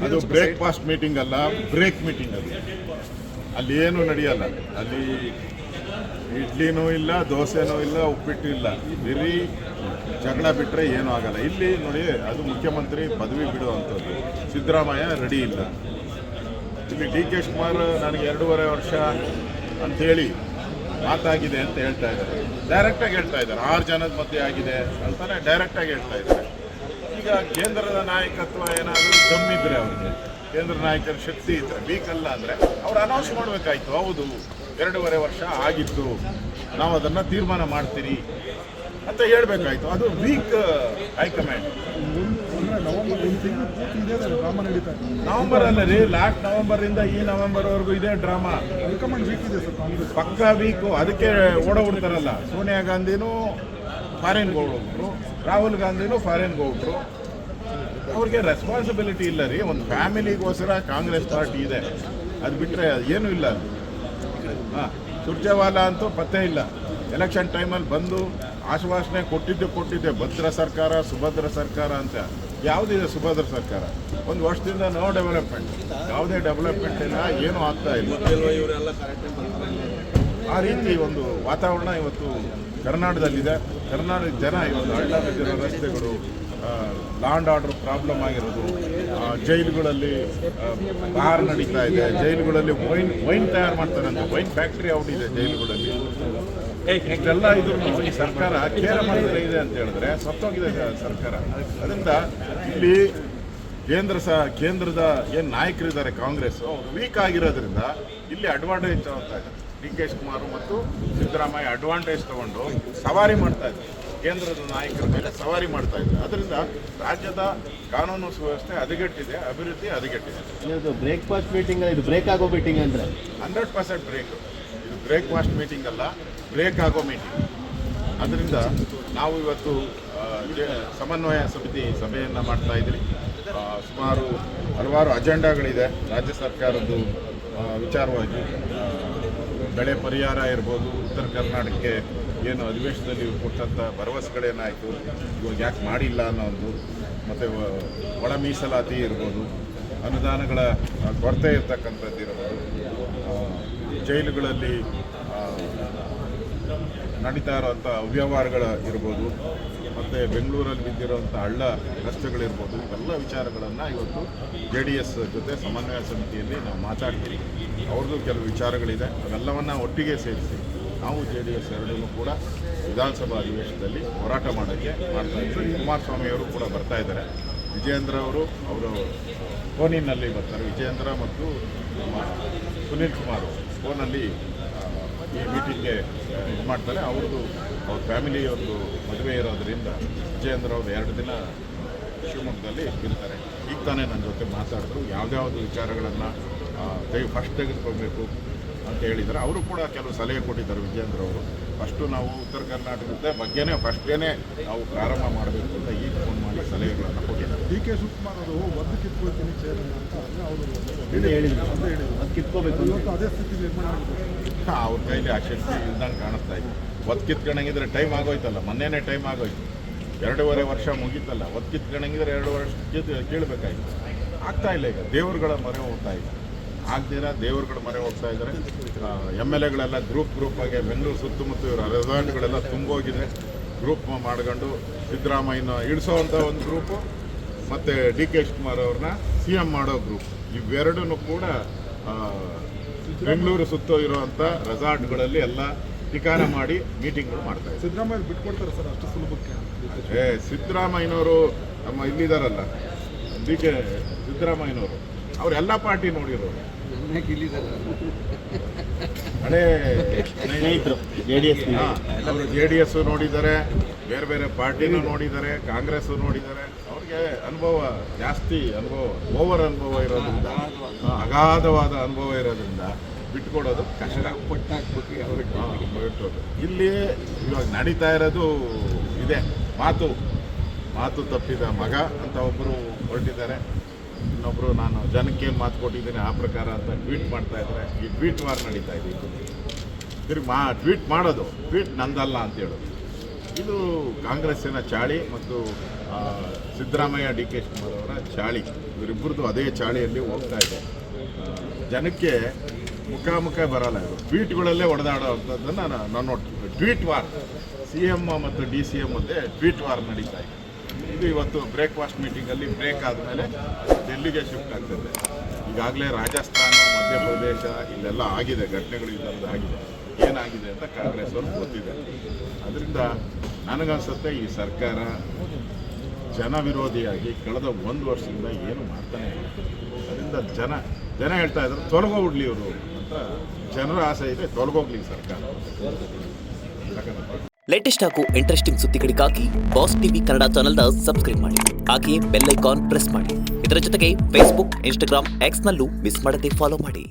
ಅದು breakfast meeting ಅಲ್ಲ, break meeting ಅದು. ಅಲ್ಲಿ ಏನು ನಡೆಯಲ್ಲ. ಅಲ್ಲಿ ಇಡ್ಲಿನೂ ಇಲ್ಲ, ದೋಸೆನೂ ಇಲ್ಲ, ಉಪ್ಪಿಟ್ಟು ಇಲ್ಲ, ಬರೀ ಜಗಳ ಬಿಟ್ಟರೆ ಏನೂ ಆಗಲ್ಲ. ಇಲ್ಲಿ ನೋಡಿ, ಅದು ಮುಖ್ಯಮಂತ್ರಿ ಪದವಿ ಬಿಡುವಂಥದ್ದು. ಸಿದ್ದರಾಮಯ್ಯ ರೆಡಿ ಇಲ್ಲ. ಇಲ್ಲಿ ಡಿ ಕೆ ಶಿವಕುಮಾರ್ ನನಗೆ 2.5 ವರ್ಷ ಅಂಥೇಳಿ ಮಾತಾಗಿದೆ ಅಂತ ಹೇಳ್ತಾ ಇದ್ದಾರೆ. ಡೈರೆಕ್ಟಾಗಿ ಹೇಳ್ತಾ ಇದ್ದಾರೆ, 6 ಜನದ ಮಧ್ಯೆ ಆಗಿದೆ ಅಂತಾನೆ ಡೈರೆಕ್ಟಾಗಿ ಹೇಳ್ತಾ ಇದ್ದಾರೆ. ಈಗ ಕೇಂದ್ರದ ನಾಯಕತ್ವ ಏನಾದರೂ ದಮ್ಮಿದ್ರೆ ಅವ್ರಿಗೆ, ಕೇಂದ್ರ ನಾಯಕರ ಶಕ್ತಿ ಇದ್ದರೆ, ವೀಕ್ ಅಲ್ಲ ಅಂದರೆ ಅವ್ರು ಅನೌನ್ಸ್ ಮಾಡಬೇಕಾಯ್ತು. ಹೌದು, 2.5 ವರ್ಷ ಆಗಿತ್ತು, ನಾವು ಅದನ್ನು ತೀರ್ಮಾನ ಮಾಡ್ತೀರಿ ಅಂತ ಹೇಳಬೇಕಾಯ್ತು. ಅದು ವೀಕ್ ಹೈಕಮಾಂಡ್. ನವೆಂಬರ್ ಅಲ್ಲ ರೀ, ಲಾಸ್ಟ್ ನವೆಂಬರಿಂದ ಈ ನವೆಂಬರ್ವರೆಗೂ ಇದೇ ಡ್ರಾಮಾ. ಪಕ್ಕಾ ವೀಕು. ಅದಕ್ಕೆ ಓಡೋಗ್ಬಿಡ್ತಾರಲ್ಲ, ಸೋನಿಯಾ ಗಾಂಧಿನೂ ಫಾರಿನ್ಗೆ ಹೋಗ್ಬಿಟ್ರು, ರಾಹುಲ್ ಗಾಂಧಿನೂ ಫಾರಿನ್ಗೆ ಹೋಗ್ಬಿಟ್ರು. ಅವ್ರಿಗೆ ರೆಸ್ಪಾನ್ಸಿಬಿಲಿಟಿ ಇಲ್ಲ ರೀ. ಒಂದು ಫ್ಯಾಮಿಲಿಗೋಸ್ಕರ ಕಾಂಗ್ರೆಸ್ ಪಾರ್ಟಿ ಇದೆ, ಅದು ಬಿಟ್ಟರೆ ಏನೂ ಇಲ್ಲ. ಹಾಂ, ಸುರ್ಜೇವಾಲಾ ಅಂತೂ ಪತ್ತೆ ಇಲ್ಲ. ಎಲೆಕ್ಷನ್ ಟೈಮಲ್ಲಿ ಬಂದು ಆಶ್ವಾಸನೆ ಕೊಟ್ಟಿದ್ದೆ ಭದ್ರ ಸರ್ಕಾರ, ಸುಭದ್ರ ಸರ್ಕಾರ ಅಂತ. ಯಾವುದಿದೆ ಸುಭದ್ರ ಸರ್ಕಾರ? ಒಂದು ವರ್ಷದಿಂದ ನೋ ಡೆವಲಪ್ಮೆಂಟ್, ಯಾವುದೇ ಡೆವಲಪ್ಮೆಂಟ್ ಇಲ್ಲ, ಏನೂ ಆಗ್ತಾ ಇಲ್ಲ. ಆ ರೀತಿ ಒಂದು ವಾತಾವರಣ ಇವತ್ತು ಕರ್ನಾಟಕದಲ್ಲಿದೆ. ಕರ್ನಾಟಕದ ಜನ ಇವತ್ತು ಹಳ್ಳ ಬಿದ್ದಿರೋ ರಸ್ತೆಗಳು, ಲಾ ಆ್ಯಂಡ್ ಆರ್ಡರ್ ಪ್ರಾಬ್ಲಮ್ ಆಗಿರೋದು, ಜೈಲುಗಳಲ್ಲಿ ಬಾರ್ ನಡೀತಾ ಇದೆ, ಜೈಲುಗಳಲ್ಲಿ ವೈನ್ ತಯಾರು ಮಾಡ್ತಾರಂತೆ, ವೈನ್ ಫ್ಯಾಕ್ಟ್ರಿ ಔಟ್ ಇದೆ ಜೈಲುಗಳಲ್ಲಿ. ಇಷ್ಟೆಲ್ಲ ಇದ್ರೂ ಈ ಸರ್ಕಾರ ಕೇರ ಮಾಡಿದ್ರೆ ಇದೆ ಅಂತ ಹೇಳಿದ್ರೆ ಸತ್ತೋಗಿದೆ ಸರ್ಕಾರ. ಅದರಿಂದ ಇಲ್ಲಿ ಕೇಂದ್ರದ ಏನು ನಾಯಕರಿದ್ದಾರೆ ಕಾಂಗ್ರೆಸ್, ಅವರು ವೀಕ್ ಆಗಿರೋದ್ರಿಂದ ಇಲ್ಲಿ ಅಡ್ವಾಂಟೇಜ್ ತಗೊಳ್ತಾ ಇದ್ದಾರೆ. ಡಿ ಕೆ ಶಿವಕುಮಾರ್ ಮತ್ತು ಸಿದ್ದರಾಮಯ್ಯ ಅಡ್ವಾಂಟೇಜ್ ತಗೊಂಡು ಸವಾರಿ ಮಾಡ್ತಾ ಇದ್ದಾರೆ, ಕೇಂದ್ರದ ನಾಯಕರ ಮೇಲೆ ಸವಾರಿ ಮಾಡ್ತಾ ಇದ್ದಾರೆ. ಅದರಿಂದ ರಾಜ್ಯದ ಕಾನೂನು ಸುವ್ಯವಸ್ಥೆ ಹದಗೆಟ್ಟಿದೆ, ಅಭಿವೃದ್ಧಿ ಹದಗೆಟ್ಟಿದೆ. ಇದು ಬ್ರೇಕ್ಫಾಸ್ಟ್ ಮೀಟಿಂಗ್, ಇದು ಬ್ರೇಕ್ ಆಗೋ ಮೀಟಿಂಗ್ ಅಂದರೆ 100% ಬ್ರೇಕ್. ಇದು ಬ್ರೇಕ್ಫಾಸ್ಟ್ ಮೀಟಿಂಗ್ ಅಲ್ಲ, ಬ್ರೇಕ್ ಆಗೋ ಮೀಟಿಂಗ್. ಅದರಿಂದ ನಾವು ಇವತ್ತು ಸಮನ್ವಯ ಸಮಿತಿ ಸಭೆಯನ್ನು ಮಾಡ್ತಾ ಇದ್ದೀವಿ. ಸುಮಾರು ಹಲವಾರು ಅಜೆಂಡಾಗಳಿದೆ ರಾಜ್ಯ ಸರ್ಕಾರದ್ದು ವಿಚಾರವಾಗಿ. ಬೆಳೆ ಪರಿಹಾರ ಇರ್ಬೋದು, ಉತ್ತರ ಕರ್ನಾಟಕಕ್ಕೆ ಏನು ಅಧಿವೇಶನದಲ್ಲಿ ಕೊಟ್ಟಂಥ ಭರವಸೆಗಳೇನಾಯಿತು, ಇವಾಗ ಯಾಕೆ ಮಾಡಿಲ್ಲ ಅನ್ನೋದು, ಮತ್ತು ಒಳ ಮೀಸಲಾತಿ ಇರ್ಬೋದು, ಅನುದಾನಗಳ ಕೊರತೆ ಇರ್ತಕ್ಕಂಥದ್ದು ಇರ್ಬೋದು, ಜೈಲುಗಳಲ್ಲಿ ನಡೀತಾ ಇರೋವಂಥ ಅವ್ಯವಹಾರಗಳ ಇರ್ಬೋದು, ಮತ್ತು ಬೆಂಗಳೂರಲ್ಲಿ ಬಿದ್ದಿರೋವಂಥ ಹಳ್ಳ ರಸ್ತೆಗಳಿರ್ಬೋದು, ಇವೆಲ್ಲ ವಿಚಾರಗಳನ್ನು ಇವತ್ತು JDS ಜೊತೆ ಸಮನ್ವಯ ಸಮಿತಿಯಲ್ಲಿ ನಾವು ಮಾತಾಡ್ತೀವಿ. ಅವ್ರದ್ದು ಕೆಲವು ವಿಚಾರಗಳಿದೆ, ಅವೆಲ್ಲವನ್ನು ಒಟ್ಟಿಗೆ ಸೇರಿಸಿ ನಾವು JDS ಎರಡೂ ಕೂಡ ವಿಧಾನಸಭಾ ಅಧಿವೇಶನದಲ್ಲಿ ಹೋರಾಟ ಮಾಡೋಕ್ಕೆ ಮಾಡ್ತಾ ಇದ್ದೀವಿ. ಕುಮಾರಸ್ವಾಮಿಯವರು ಕೂಡ ಬರ್ತಾ ಇದ್ದಾರೆ. ವಿಜಯೇಂದ್ರ ಅವರು ಫೋನಿನಲ್ಲಿ ಬರ್ತಾರೆ. ವಿಜಯೇಂದ್ರ ಮತ್ತು ನಮ್ಮ ಸುನೀಲ್ ಕುಮಾರ್ ಫೋನಲ್ಲಿ ಈ ಮೀಟಿಂಗ್ಗೆ ಇದು ಮಾಡ್ತಾರೆ. ಅವ್ರ ಫ್ಯಾಮಿಲಿ ಒಂದು ಮದುವೆ ಇರೋದರಿಂದ ವಿಜಯೇಂದ್ರ ಅವರು 2 ದಿನ ಶಿವಮೊಗ್ಗದಲ್ಲಿ ಇರ್ತಾರೆ. ಈಗ ತಾನೇ ನನ್ನ ಜೊತೆ ಮಾತಾಡಿದ್ರು, ಯಾವುದ್ಯಾವುದು ವಿಚಾರಗಳನ್ನು ಫಸ್ಟ್ ತೆಗೆದುಕೊಳ್ಬೇಕು ಅಂತ ಹೇಳಿದ್ದಾರೆ. ಅವರು ಕೂಡ ಕೆಲವು ಸಲಹೆ ಕೊಟ್ಟಿದ್ದಾರೆ ವಿಜಯೇಂದ್ರ ಅವರು. ಫಸ್ಟು ನಾವು ಉತ್ತರ ಕರ್ನಾಟಕದ ಬಗ್ಗೆನೇ ಫಸ್ಟೇನೆ ನಾವು ಪ್ರಾರಂಭ ಮಾಡಬೇಕು ಅಂತ ಈಗ ಫೋನ್ ಮಾಡಿ ಸಲಹೆಗಳನ್ನು ಕೊಟ್ಟಿದ್ದಾರೆ. ಡಿ ಕೆ ಶಿವಕುಮಾರ್ ಅವರು ಒದ್ದು ಕಿತ್ಕೊಳ್ತೀನಿ ಚೇರ್ಮನ್ ಅಂತ ಅವರು ಹೇಳಿದ್ರು, ಅದು ಕಿತ್ಕೋಬೇಕು ಇವತ್ತು ಅದೇ ಸ್ಥಿತಿ ನಿರ್ಮಾಣ ಆಗಿದೆ. ಅವ್ರ ಕೈಲಿ ಆ ಶಕ್ತಿ ಇಲ್ದಂಗೆ ಕಾಣಿಸ್ತಾ ಇದೆ. ಒತ್ತು ಕಿತ್ಕೊಂಡಂಗಿದ್ರೆ ಟೈಮ್ ಆಗೋಯ್ತಲ್ಲ, ಮೊನ್ನೆನೇ ಟೈಮ್ ಆಗೋಯ್ತು. 2.5 ವರ್ಷ ಮುಗೀತಲ್ಲ, ಒತ್ತು ಕಿತ್ಕೊಂಡಂಗಿದ್ರೆ 2 ವರ್ಷ ಕೇಳಬೇಕಾಯ್ತು. ಆಗ್ತಾ ಇಲ್ಲ. ಈಗ ದೇವರುಗಳ ಮೊರೆ ಹೋಗ್ತಾ ಇದೆ, ಆಗ್ದಿರ ದೇವರುಗಳ ಮೊರೆ ಹೋಗ್ತಾ ಇದ್ದಾರೆ. MLAಗಳೆಲ್ಲ ಗ್ರೂಪ್ ಆಗಿ ಬೆಂಗಳೂರು ಸುತ್ತಮುತ್ತ ಇವರು ರೆಸಾರ್ಟ್ಗಳೆಲ್ಲ ತುಂಬೋಗಿದೆ. ಗ್ರೂಪ್ ಮಾಡ್ಕೊಂಡು ಸಿದ್ದರಾಮಯ್ಯನ ಇಳಿಸೋವಂಥ ಒಂದು ಗ್ರೂಪು, ಮತ್ತು ಡಿ ಕೆ ಶಿವಕುಮಾರ್ ಅವ್ರನ್ನ CM ಮಾಡೋ ಗ್ರೂಪ್, ಇವೆರಡೂ ಕೂಡ ಬೆಂಗಳೂರು ಸುತ್ತ ಇರುವಂಥ ರೆಸಾರ್ಟ್ಗಳಲ್ಲಿ ಎಲ್ಲ ಠಿಕಾಣ ಮಾಡಿ ಮೀಟಿಂಗ್ಗಳು ಮಾಡ್ತಾ ಇದ್ದಾರೆ. ಸಿದ್ದರಾಮಯ್ಯ ಬಿಟ್ಕೊಡ್ತಾರೆ ಸರ್ ಅಷ್ಟು ಸುಲಭಕ್ಕೆ? ಸಿದ್ದರಾಮಯ್ಯನವರು ನಮ್ಮ ಇಲ್ಲಿದ್ದಾರಲ್ಲ, ಸಿದ್ದರಾಮಯ್ಯನವರು ಅವರೆಲ್ಲ ಪಾರ್ಟಿ ನೋಡಿರೋರು, ಹಳೇ ಸ್ನೇಹಿತರು JDS. ಅವರು JDS ನೋಡಿದ್ದಾರೆ, ಬೇರೆ ಪಾರ್ಟಿನೂ ನೋಡಿದ್ದಾರೆ, ಕಾಂಗ್ರೆಸ್ಸು ನೋಡಿದ್ದಾರೆ. ಅವ್ರಿಗೆ ಅನುಭವ ಜಾಸ್ತಿ, ಓವರ್ ಅನುಭವ ಇರೋದ್ರಿಂದ, ಅಗಾಧವಾದ ಅನುಭವ ಇರೋದ್ರಿಂದ ಬಿಟ್ಕೊಡೋದು ಕಷ್ಟ. ಅವ್ರಿಗೆ ಇಲ್ಲಿ ಇವಾಗ ನಡೀತಾ ಇರೋದು ಇದೆ. ಮಾತು ತಪ್ಪಿದ ಮಗ ಅಂತ ಒಬ್ಬರು ಹೊರಟಿದ್ದಾರೆ. ಇನ್ನೊಬ್ಬರು ನಾನು ಜನಕ್ಕೇನು ಮಾತು ಕೊಟ್ಟಿದ್ದೀನಿ ಆ ಪ್ರಕಾರ ಅಂತ ಟ್ವೀಟ್ ಮಾಡ್ತಾ ಇದ್ದಾರೆ. ಈ ಟ್ವೀಟ್ ವಾರ್ ನಡೀತಾ ಇದೆ. ತಿರುಗಿ ಟ್ವೀಟ್ ಮಾಡೋದು, ಟ್ವೀಟ್ ನಂದಲ್ಲ ಅಂತ ಹೇಳೋದು. ಇದು ಕಾಂಗ್ರೆಸ್ಸಿನ ಚಾಳಿ ಮತ್ತು ಸಿದ್ದರಾಮಯ್ಯ ಡಿ ಕೆ ಶಿವಕುಮಾರ್ ಅವರ ಚಾಳಿ, ಇವರಿಬ್ಬರದು ಅದೇ ಚಾಳಿಯಲ್ಲಿ ಹೋಗ್ತಾ ಇದೆ. ಜನಕ್ಕೆ ಮುಖಾಮುಖ ಬರಲ್ಲ, ಇದು ಟ್ವೀಟ್ಗಳಲ್ಲೇ ಹೊಡೆದಾಡೋ ಅಂಥದ್ದನ್ನು ನಾನು ನೋಡ್ತೀನಿ. ಟ್ವೀಟ್ ವಾರ್, ಸಿ ಎಮ್ ಮತ್ತು ಡಿ ಸಿ ಎಮ್ ಮಧ್ಯೆ ಟ್ವೀಟ್ ವಾರ್ ನಡೀತಾ ಇದೆ. ಇದು ಇವತ್ತು ಬ್ರೇಕ್ಫಾಸ್ಟ್ ಮೀಟಿಂಗಲ್ಲಿ ಬ್ರೇಕ್ ಆದಮೇಲೆ ಡೆಲ್ಲಿಗೆ ಶಿಫ್ಟ್ ಆಗ್ತದೆ. ಈಗಾಗಲೇ ರಾಜಸ್ಥಾನ, ಮಧ್ಯಪ್ರದೇಶ ಇಲ್ಲೆಲ್ಲ ಆಗಿದೆ, ಘಟನೆಗಳು ಇದೆಲ್ಲ ಆಗಿದೆ. ಏನಾಗಿದೆ ಅಂತ ಕಾಂಗ್ರೆಸ್ ಅವ್ರಿಗೆ ಗೊತ್ತಿದೆ. ಅದರಿಂದ ನನಗನ್ಸುತ್ತೆ ಈ ಸರ್ಕಾರ ಜನ ವಿರೋಧಿಯಾಗಿ ಕಳೆದ 1 ವರ್ಷದಿಂದ ಏನು ಮಾಡ್ತಾನೆ ಇಲ್ಲ. ಅದರಿಂದ ಜನ ಹೇಳ್ತಾ ಇದ್ದಾರೆ ತೊಲಗೋಗ್ಲಿ ಇವರು ಅಂತ. ಜನರ ಆಸೆ ಇದೆ, ತೊಲಗೋಗ್ಲಿ ಸರ್ಕಾರ. ಲೇಟೆಸ್ಟ್ ಹಾಗೂ ಇಂಟ್ರೆಸ್ಟಿಂಗ್ ಸುದ್ದಿಗಳಿಗಾಗಿ ಬಾಸ್ ಟಿವಿ ಕನ್ನಡ ಚಾನೆಲ್ನ ಸಬ್ಸ್ಕ್ರೈಬ್ ಮಾಡಿ. ಹಾಗೆಯೇ ಬೆಲ್ ಐಕಾನ್ ಪ್ರೆಸ್ ಮಾಡಿ. ಇದರ ಜೊತೆಗೆ ಫೇಸ್ಬುಕ್, ಇನ್ಸ್ಟಾಗ್ರಾಮ್, ಎಕ್ಸ್ನಲ್ಲೂ ಮಿಸ್ ಮಾಡದೆ ಫಾಲೋ ಮಾಡಿ.